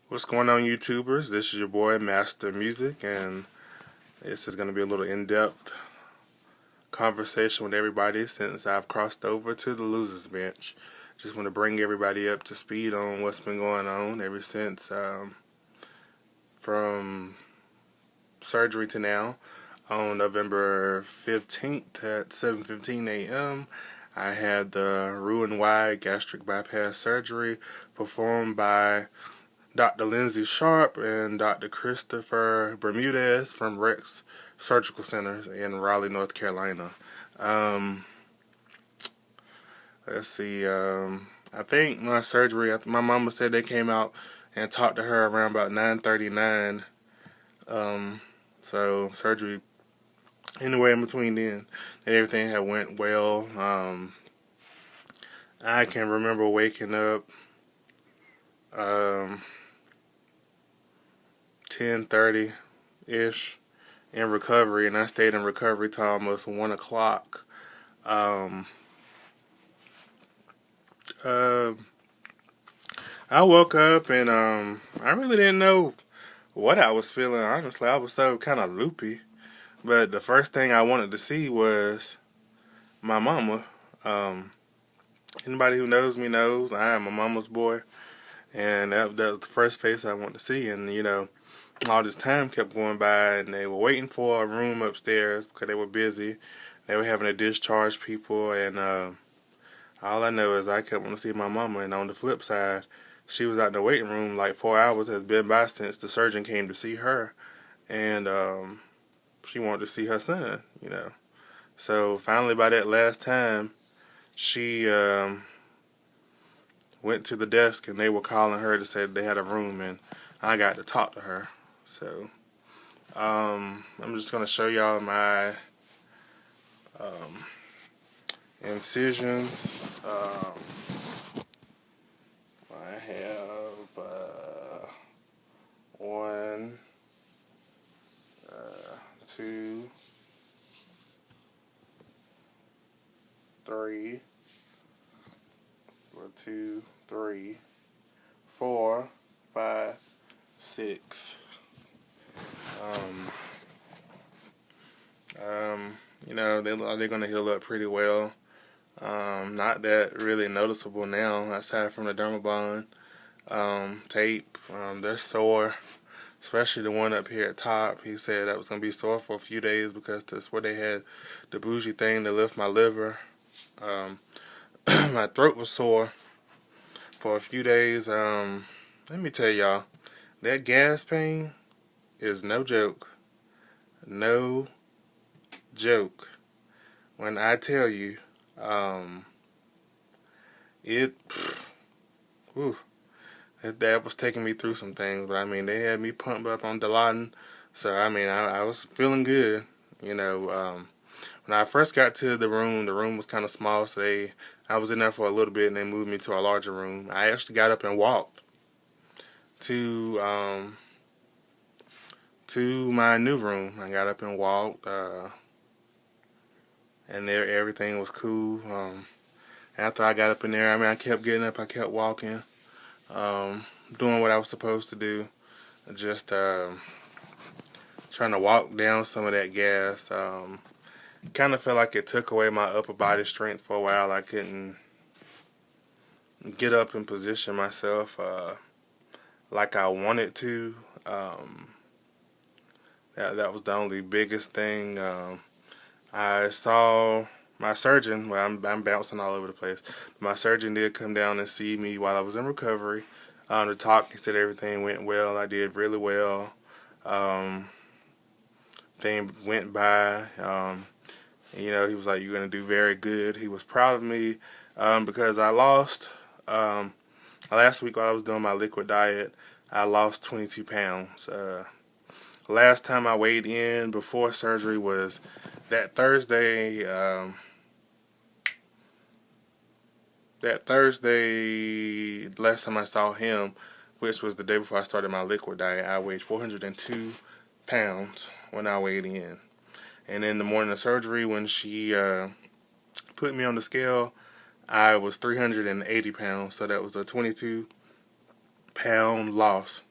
What's going on, YouTubers? This is your boy, Master Music, and this is going to be a little in-depth conversation with everybody since I've crossed over to the losers bench. Just want to bring everybody up to speed on what's been going on ever since from surgery to now. On November 15th at 7:15 a.m., I had the RNY gastric bypass surgery performed by Dr. Lindsay Sharp and Dr. Christopher Bermudez from Rex Surgical Centers in Raleigh, North Carolina. Um, let's see. I think my surgery. My mama said they came out and talked to her around about 9:39. So surgery anywhere in between then, and everything had went well. I can remember waking up 10:30 ish in recovery, and I stayed in recovery till almost 1 o'clock. Um, uh, I woke up and I really didn't know what I was feeling. Honestly, I was so kind of loopy. But the first thing I wanted to see was my mama. Um, Anybody who knows me knows I am a mama's boy, and that was the first face I wanted to see. And all this time kept going by, and they were waiting for a room upstairs because they were busy. They were having to discharge people, and all I know is I kept wanting to see my mama. And on the flip side, she was out in the waiting room like 4 hours has been by since the surgeon came to see her, and she wanted to see her son. So finally, by that last time, she went to the desk, and they were calling her to say that they had a room, and I got to talk to her. So I'm just gonna show y'all my incisions. I have one, two, three, 4, 5, 6. They're gonna heal up pretty well. Not that really noticeable now, aside from the dermabond tape. They're sore, especially the one up here at top. He said that was gonna be sore for a few days because that's where they had the bougie thing to lift my liver. My throat was sore for a few days. Let me tell y'all, that gas pain is no joke. No joke. When I tell you, it, whew, that was taking me through some things. But I mean, they had me pumped up on Dilaudid, so I mean, I was feeling good. When I first got to the room was kind of small, so I was in there for a little bit, and they moved me to a larger room. I actually got up and walked to my new room. I got up and walked, and there everything was cool. After I got up in there, I mean, I kept getting up, I kept walking, doing what I was supposed to do, just trying to walk down some of that gas. Kind of felt like it took away my upper body strength for a while. I couldn't get up and position myself like I wanted to. That was the only biggest thing. I saw my surgeon. Well, I'm bouncing all over the place. My surgeon did come down and see me while I was in recovery. To talk, he said everything went well. I did really well. Thing went by. He was like, "You're gonna do very good." He was proud of me because I lost. Last week while I was doing my liquid diet, I lost 22 pounds. Last time I weighed in before surgery was that Thursday. Last time I saw him, which was the day before I started my liquid diet, I weighed 402 pounds when I weighed in. And in the morning of surgery, when she put me on the scale, I was 380 pounds. So that was a 22-pound loss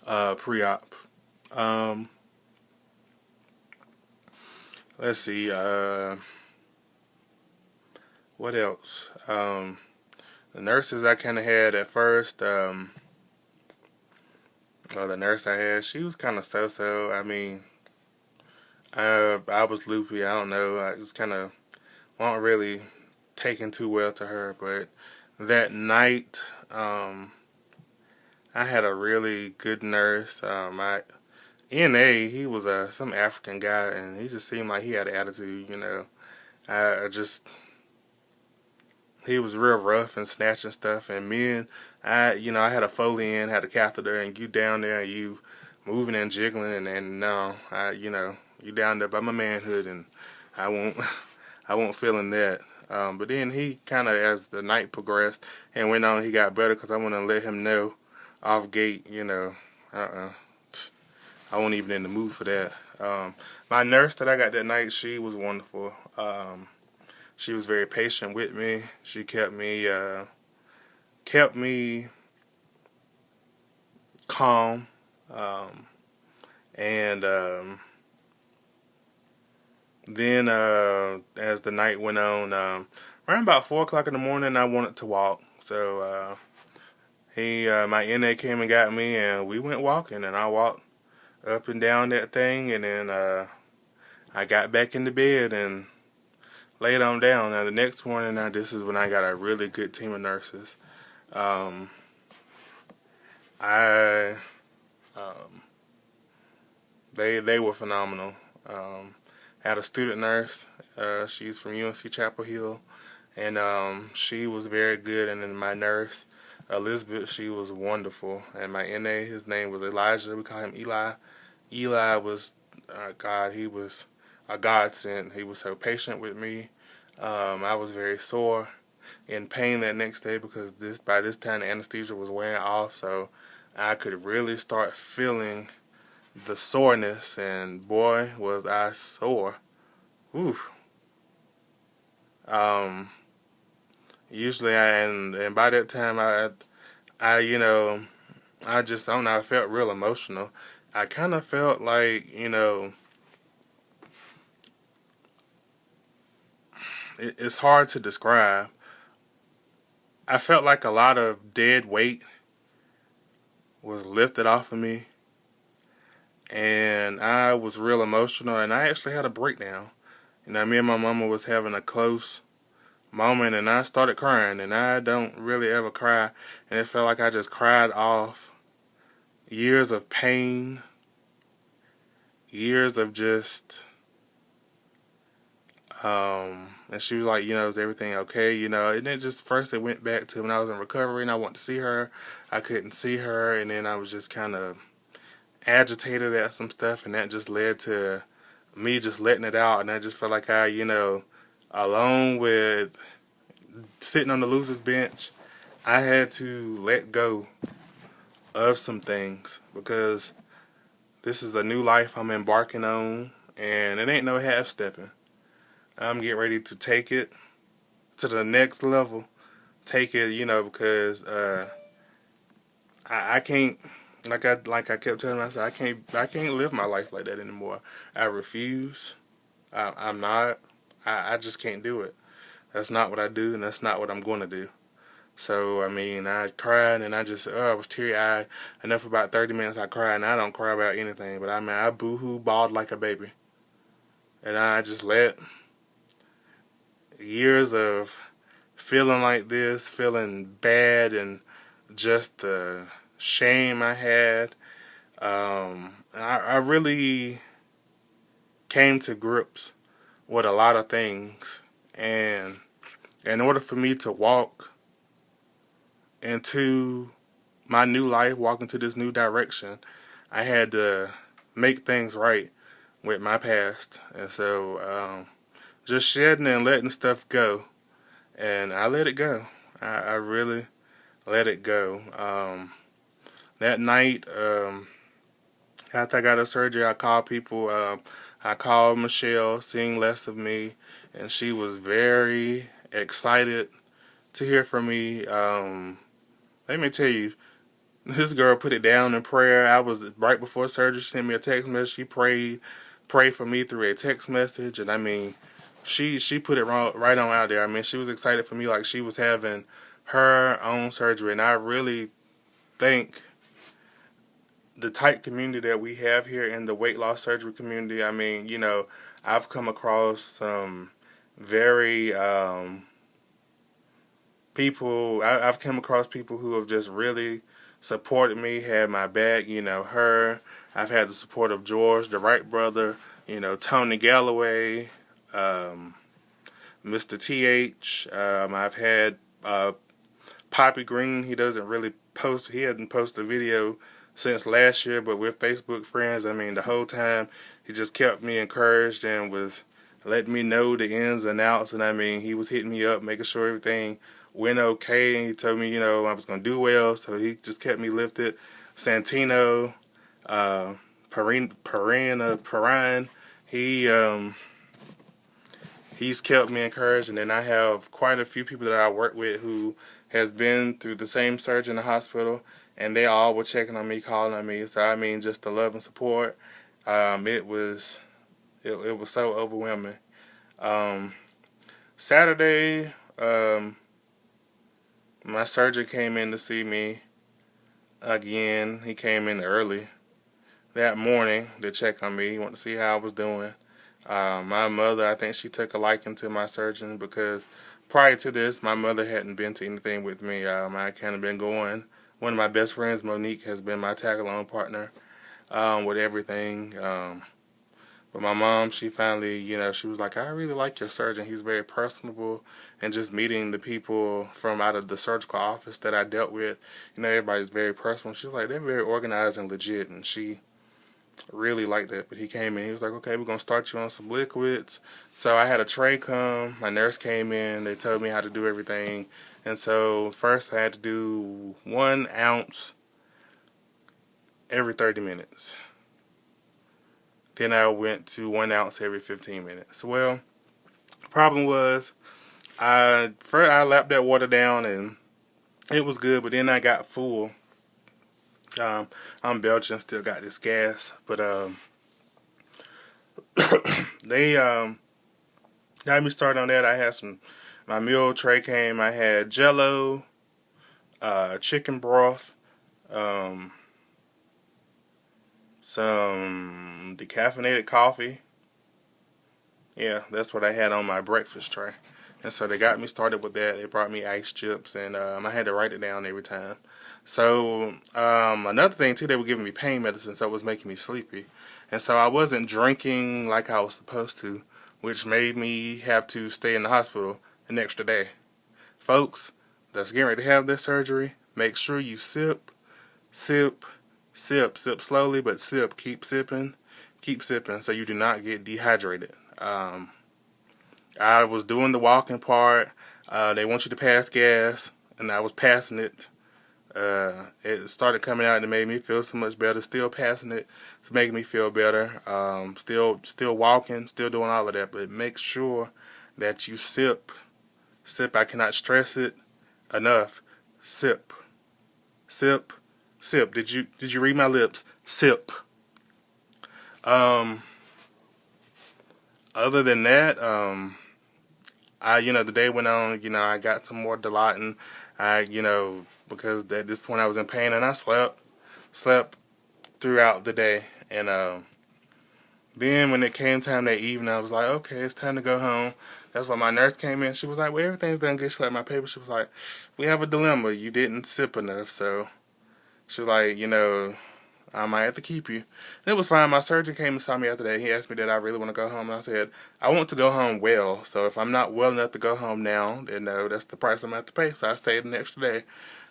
pre-op. Um, let's see. What else? The nurses I kind of had at first. Well, the nurse I had, she was kind of so-so. I mean, I was loopy. I don't know. I just kind of wasn't really taking too well to her. But that night, I had a really good nurse. My NA, he was some African guy, and he just seemed like he had an attitude. I just he was real rough and snatching stuff. And I had a Foley in, had a catheter, and you down there, and you moving and jiggling, and no, you down there by my manhood, and I won't, I won't feeling that. But then he kind of, as the night progressed and went on, he got better because I want to let him know off gate, I wasn't even in the mood for that. My nurse that I got that night, she was wonderful. She was very patient with me. She kept me calm, and then as the night went on, around about 4 o'clock in the morning, I wanted to walk. So my NA came and got me, and we went walking, and I walked up and down that thing, and then I got back into bed and laid on down. Now the next morning, now this is when I got a really good team of nurses. Um, I they were phenomenal. Had a student nurse. She's from UNC Chapel Hill, and she was very good. And then my nurse, Elizabeth, she was wonderful. And my NA, his name was Elijah. We call him Eli. Eli was God. He was a godsend. He was so patient with me. I was very sore, in pain that next day because by this time the anesthesia was wearing off, so I could really start feeling the soreness, and boy, was I sore. Whew. Usually, and by that time, I just, I don't know, I felt real emotional. I kind of felt like, it's hard to describe. I felt like a lot of dead weight was lifted off of me, and I was real emotional, and I actually had a breakdown. Me and my mama was having a close moment, and I started crying, and I don't really ever cry, and it felt like I just cried off years of pain, years of just, and she was like, is everything okay, and then just first it went back to when I was in recovery, and I wanted to see her, I couldn't see her, and then I was just kind of agitated at some stuff, and that just led to me just letting it out, and I just felt like along with sitting on the loser's bench, I had to let go of some things because this is a new life I'm embarking on, and it ain't no half-stepping. I'm getting ready to take it to the next level, take it, because I can't, like I kept telling myself, I can't live my life like that anymore. I refuse. I'm not. I just can't do it. That's not what I do, and that's not what I'm going to do. So, I cried, and I was teary-eyed. And then for about 30 minutes I cried, and I don't cry about anything. But, I boo-hoo, bawled like a baby. And I just let years of feeling like this, feeling bad, and just the shame I had. I really came to grips with a lot of things. And in order for me to walk into my new life, walk into this new direction, I had to make things right with my past. And so just shedding and letting stuff go. And I let it go. I really let it go. That night, after I got a surgery, I called people. I called Michelle, seeing less of me, and she was very excited to hear from me. Let me tell you, This girl put it down in prayer. I was right before surgery. She sent me a text message. She prayed for me through a text message, and I mean, she put it right on out there. I mean, she was excited for me like she was having her own surgery, and I really think the tight community that we have here in the weight loss surgery community. I mean, I've come across some very I've come across people who have just really supported me, had my back. Her. I've had the support of George, the Wright brother. Tony Galloway, Mr. TH. I've had Poppy Green. He doesn't really post. He hasn't posted a video since last year, but we're Facebook friends. I mean, the whole time he just kept me encouraged and was letting me know the ins and outs. And I mean, he was hitting me up, making sure everything went okay. And he told me, I was going to do well. So he just kept me lifted. Santino, Perrin, he's kept me encouraged. And then I have quite a few people that I work with who has been through the same surgery in the hospital, and they all were checking on me, calling on me. So I mean, just the love and support. It was so overwhelming. Saturday, my surgeon came in to see me again. He came in early that morning to check on me. He wanted to see how I was doing. My mother, I think she took a liking to my surgeon because prior to this, my mother hadn't been to anything with me. I kind of been going. One of my best friends, Monique, has been my tag-along partner with everything. But my mom, she finally, she was like, I really like your surgeon. He's very personable. And just meeting the people from out of the surgical office that I dealt with, everybody's very personal. She was like, they're very organized and legit. And she really liked that. But he came in, he was like, okay, we're going to start you on some liquids. So I had a tray come. My nurse came in. They told me how to do everything. And so first I had to do 1 ounce every 30 minutes. Then I went to 1 ounce every 15 minutes. Well, the problem was, I lapped that water down and it was good, but then I got full. I'm Belgian, still got this gas, but they got me started on that. I had my meal tray came. I had Jello, chicken broth, some decaffeinated coffee. Yeah, that's what I had on my breakfast tray. And so they got me started with that. They brought me ice chips, and I had to write it down every time. So another thing, too, they were giving me pain medicine, so it was making me sleepy. And so I wasn't drinking like I was supposed to, which made me have to stay in the hospital an extra day. Folks that's getting ready to have this surgery, make sure you sip, sip, sip, sip slowly, but sip, keep sipping so you do not get dehydrated. I was doing the walking part. They want you to pass gas, and I was passing it. It started coming out and it made me feel so much better. Still passing it, it's making me feel better. Still walking, still doing all of that. But make sure that you sip. I cannot stress it enough. Sip, sip, sip. Did you read my lips? Sip. Other than that, the day went on. I got some more Dilaudid. Because at this point I was in pain, and I slept throughout the day. And then when it came time that evening, I was like, okay, it's time to go home. That's when my nurse came in. She was like, well, everything's done good. She let my paper. She was like, we have a dilemma. You didn't sip enough. So she was like, I might have to keep you. And it was fine. My surgeon came and saw me after that. He asked me that I really want to go home. And I said, I want to go home well. So if I'm not well enough to go home now, then no, that's the price I'm going to have to pay. So I stayed an extra day.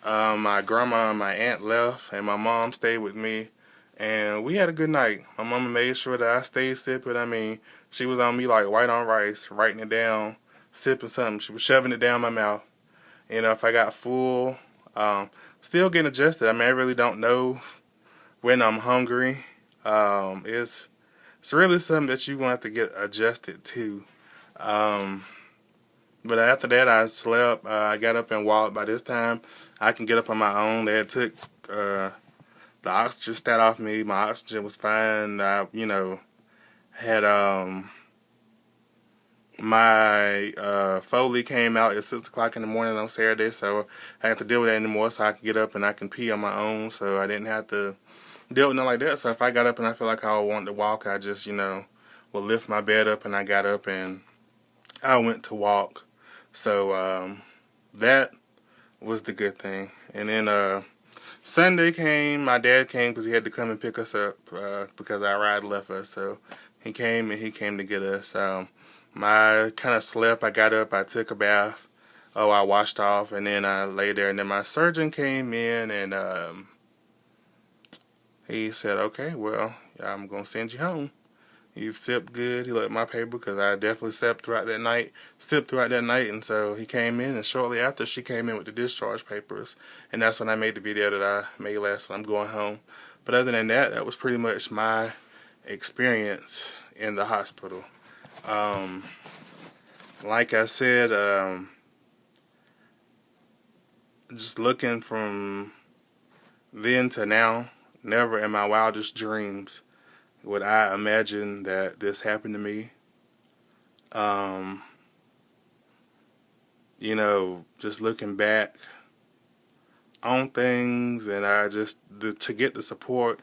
My grandma and my aunt left, and my mom stayed with me. And we had a good night. My mama made sure that I stayed sipping. I mean, she was on me like white on rice, writing it down, sipping something. She was shoving it down my mouth. If I got full, still getting adjusted. I mean, I really don't know when I'm hungry. It's really something that you're going to have to get adjusted to. But after that, I slept. I got up and walked. By this time, I can get up on my own. They had took The oxygen stat off me. My oxygen was fine. I, had my Foley came out at 6 o'clock in the morning on Saturday, so I had to deal with that anymore. So I could get up and I can pee on my own. So I didn't have to deal with nothing like that. So if I got up and I feel like I wanted to walk, I just would lift my bed up and I got up and I went to walk. So that was the good thing. And then Sunday came, my dad came because he had to come and pick us up because our ride left us. So he came to get us. I kind of slept. I got up, I took a bath. I washed off, and then I lay there. And then my surgeon came in, and he said, "Okay, well, I'm gonna send you home. You've sipped good." He looked at my paper because I definitely sipped throughout that night. And so he came in, and shortly after, she came in with the discharge papers, and that's when I made the video that I made last when I'm going home. But other than that, that was pretty much my experience in the hospital. Like I said, just looking from then to now, never in my wildest dreams would I imagine that this happened to me. Just looking back on things, and to get the support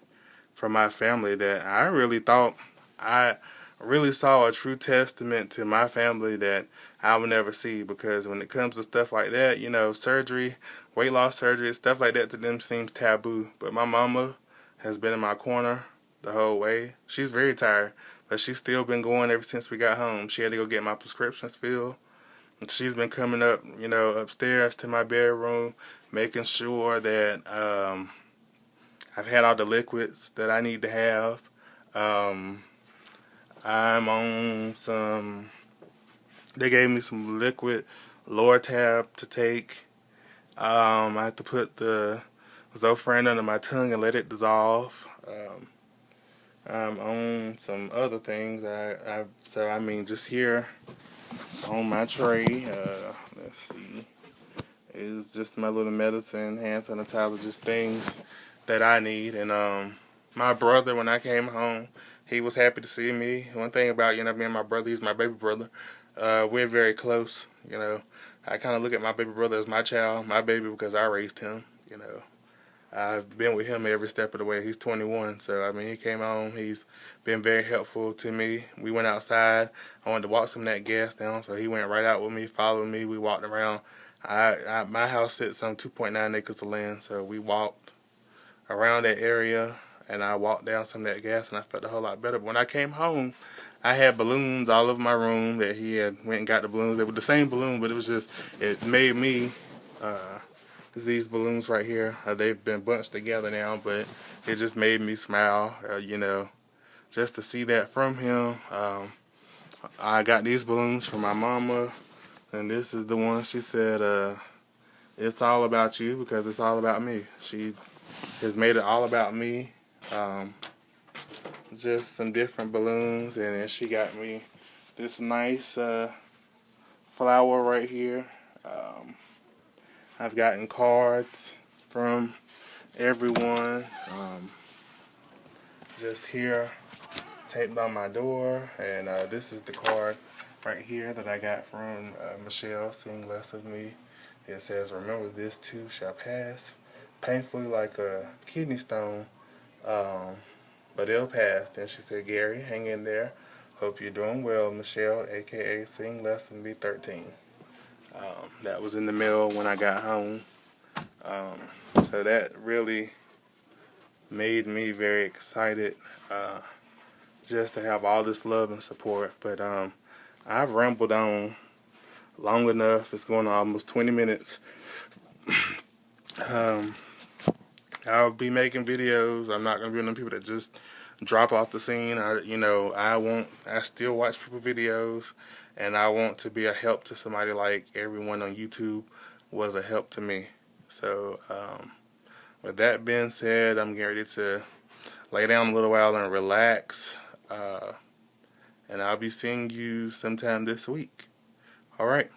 from my family that I really thought I really saw a true testament to my family that I will never see, because when it comes to stuff like that, surgery, weight loss surgery, stuff like that to them seems taboo. But my mama has been in my corner the whole way. She's very tired, but she's still been going ever since we got home. She had to go get my prescriptions filled. And she's been coming up, upstairs to my bedroom, making sure that I've had all the liquids that I need to have. I'm on they gave me some liquid Lortab to take. I have to put the Zofran under my tongue and let it dissolve. I'm on some other things. Just here on my tray, let's see, is just my little medicine, hand sanitizer, just things that I need. And my brother, when I came home, he was happy to see me. One thing about, me and my brother, he's my baby brother. We're very close, I kind of look at my baby brother as my child, my baby, because I raised him, I've been with him every step of the way. He's 21, so, he came home. He's been very helpful to me. We went outside. I wanted to walk some of that gas down, so he went right out with me, followed me. We walked around. My house sits on 2.9 acres of land, so we walked around that area, and I walked down some of that gas, and I felt a whole lot better. But when I came home, I had balloons all over my room that he had went and got the balloons. They were the same balloon, but it made me, these balloons right here, they've been bunched together now, but it just made me smile, just to see that from him. I got these balloons from my mama, and this is the one she said, it's all about you because it's all about me. She has made it all about me. Just some different balloons, and then she got me this nice flower right here. I've gotten cards from everyone, just here taped on my door, and this is the card right here that I got from Michelle, Seeing Less of Me. It says, "Remember, this too shall pass, painfully like a kidney stone, but it'll pass." Then she said, "Gary, hang in there. Hope you're doing well, Michelle, aka Seeing Less of Me 13. That was in the mail when I got home. So that really made me very excited, just to have all this love and support. But I've rambled on long enough. It's going on almost 20 minutes. I'll be making videos. I'm not going to be one of them people that just drop off the scene. I still watch people's videos, and I want to be a help to somebody like everyone on YouTube was a help to me. So, with that being said, I'm getting ready to lay down a little while and relax, and I'll be seeing you sometime this week. All right.